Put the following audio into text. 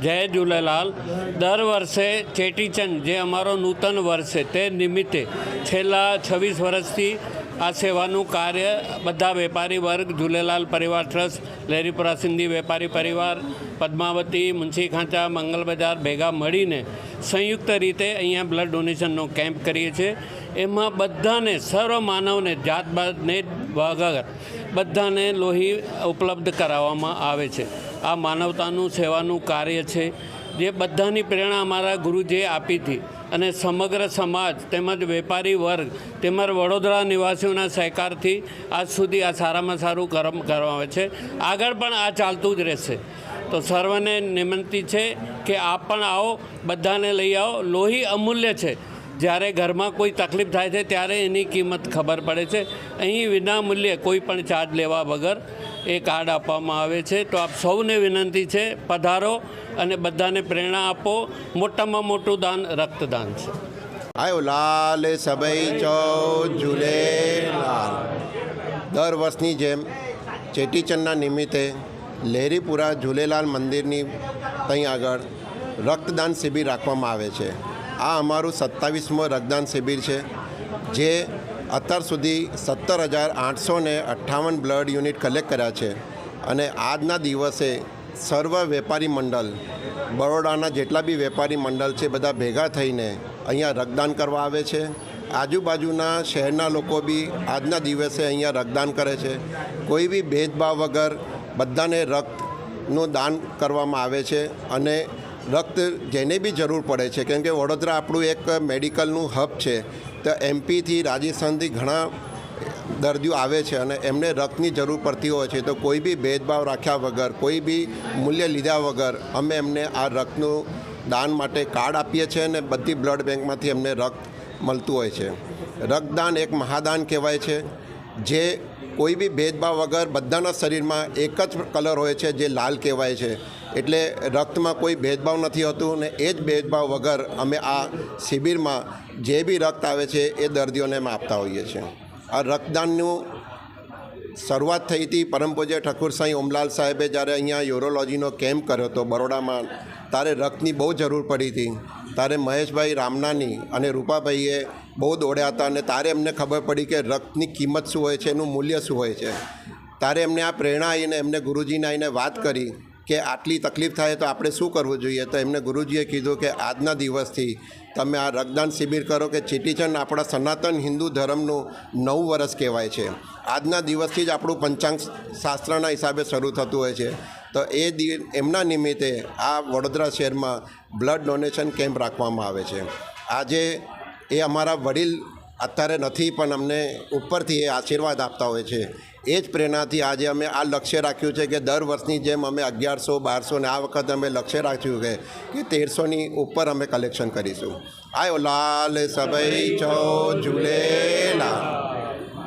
જય ઝૂલેલાલ। દર વર્ષે ચેટીચંડ જે અમારો નૂતન વર્ષ છે તે નિમિત્તે છેલ્લા 26 વર્ષથી આ સેવાનું કાર્ય બધા વેપારી વર્ગ, ઝૂલેલાલ પરિવાર ટ્રસ્ટ, લહેરીપુરા સિંધી વેપારી પરિવાર, પદ્માવતી, મુનશી ખાંચા, મંગલ બજાર ભેગા મળીને સંયુક્ત રીતે અહીંયા બ્લડ ડોનેશનનો કેમ્પ કરીએ છીએ। એમાં બધાને, સર્વ માનવને, જાતભાતને વગર બધાને લોહી ઉપલબ્ધ કરાવવામાં આવે છે। આ માનવતાનું સેવાનું કાર્ય છે જે બધાની પ્રેરણા અમારા ગુરુજીએ આપી હતી અને સમગ્ર સમાજ તેમજ વેપારી વર્ગ તેમજ વડોદરા નિવાસીઓના સહકારથી આજ સુધી આ સારામાં સારું કર્મ કરવામાં આવે છે। આગળ પણ આ ચાલતું જ રહેશે। તો સર્વને વિનંતી છે કે આપ પણ આવો, બધાને લઈ આવો। લોહી અમૂલ્ય છે। જ્યારે ઘરમાં કોઈ તકલીફ થાય છે ત્યારે એની કિંમત ખબર પડે છે। અહીં વિનામૂલ્યે કોઈ પણ ચાર્જ લેવા વગર એ કાર્ડ આપવામાં આવે છે। તો આપ સૌને વિનંતી છે, પધારો અને બધાને પ્રેરણા આપો। મોટામાં મોટું દાન રક્તદાન છે। આયો લાલ સબઈ ચો ઝૂલેલાલ। દર વર્ષની જેમ ચેટીચંડના નિમિત્તે લહેરીપુરા ઝૂલેલાલ મંદિરની ત્યાં આગળ રક્તદાન શિબિર રાખવામાં આવે છે। આ અમારું 27મો રક્તદાન શિબિર છે, જે અત્યાર સુધી 17,858 બ્લડ યુનિટ કલેક્ટ કર્યા છે। અને આજના દિવસે સર્વ વેપારી મંડળ, બરોડાના જેટલા બી વેપારી મંડળ છે, બધા ભેગા થઈને અહીંયા રક્તદાન કરવા આવે છે। આજુબાજુના શહેરના લોકો બી આજના દિવસે અહીંયા રક્તદાન કરે છે। કોઈ બી ભેદભાવ વગર બધાને રક્તનું દાન કરવામાં આવે છે। અને રક્ત જેને બી જરૂર પડે છે, કેમ કે વડોદરા આપણું એક મેડિકલનું હબ છે, તો એમપીથી, રાજસ્થાનથી ઘણા દર્દીઓ આવે છે અને એમને રક્તની જરૂર પડતી હોય છે। તો કોઈ બી ભેદભાવ રાખ્યા વગર, કોઈ બી મૂલ્ય લીધા વગર અમે એમને આ રક્તનું દાન માટે કાર્ડ આપીએ છીએ અને બધી બ્લડ બેંકમાંથી એમને રક્ત મળતું હોય છે। રક્તદાન એક મહાદાન કહેવાય છે, જે કોઈ બી ભેદભાવ વગર બધાના શરીરમાં એક જ કલર હોય છે, જે લાલ કહેવાય છે। એટલે રક્તમાં કોઈ ભેદભાવ નથી હોતું ને એ જ ભેદભાવ વગર અમે આ શિબિરમાં જે બી રક્ત આવે છે એ દર્દીઓને અમે આપતા હોઈએ છીએ। આ રક્તદાનનું શરૂઆત થઈ હતી પરમ પૂજ્ય ઠાકુર સાંઈ ઓમલાલ સાહેબે જ્યારે અહીંયા યુરોલોજીનો કેમ્પ કર્યો હતો બરોડામાં, ત્યારે રક્તની બહુ જરૂર પડી હતી। ત્યારે મહેશભાઈ રામનાની અને રૂપાભાઈએ બહુ દોડ્યા હતા અને ત્યારે એમને ખબર પડી કે રક્તની કિંમત શું હોય છે, એનું મૂલ્ય શું હોય છે। ત્યારે એમને આ પ્રેરણા આવીને એમને ગુરુજીને આવીને વાત કરી કે આટલી તકલીફ થાય તો આપણે શું કરવું જોઈએ। તો એમને ગુરુજીએ કીધું કે આજના દિવસથી તમે આ રક્તદાન શિબિર કરો, કે ચેટીચંડ આપણા સનાતન હિન્દુ ધર્મનું 9 વર્ષ કહેવાય છે। આજના દિવસથી જ આપણું પંચાંગ શાસ્ત્રના હિસાબે શરૂ થતું હોય છે। તો એમના નિમિત્તે આ વડોદરા શહેરમાં બ્લડ ડોનેશન કેમ્પ રાખવામાં આવે છે। આજે એ અમારા વડીલ અત્યારે નથી, પણ અમને ઉપરથી એ આશીર્વાદ આપતા હોય છે। એ જ પ્રેરણાથી આજે અમે આ લક્ષ્ય રાખ્યું છે કે દર વર્ષની જેમ અમે 1100, 1200 ને આ વખતે અમે લક્ષ્ય રાખ્યું કે 1300ની ઉપર અમે કલેક્શન કરીશું। આયો લાલ સબઈ ચો ઝૂલેલાલ।